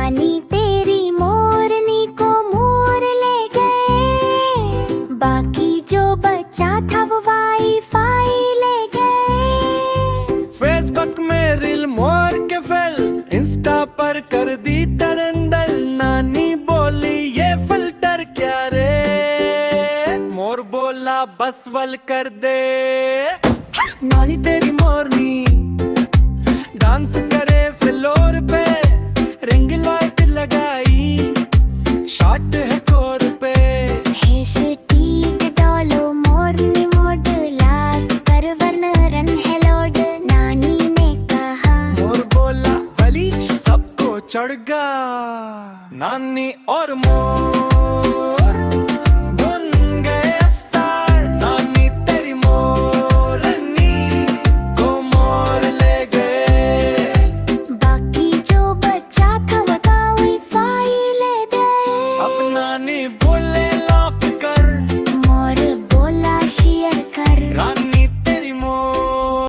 नानी तेरी मोरनी को मोर ले गए, बाकी जो बचा था वो वाईफाई ले गए। फेसबुक में रील मोर के फेल, इंस्टा पर कर दी टरंडल। नानी बोली ये फिल्टर क्या रे, मोर बोला बस वल कर दे। नानी तेरी मोरनी डांस करे फ्लोर पे, रिंग लाइट लगाई, शॉट है कोर पे। हैशटैग डालो मोरनी मोड, लाइक कर वरना रन है लोड। नानी ने कहा, मोर बोला वली सबको चढ़ गा। नानी और मोर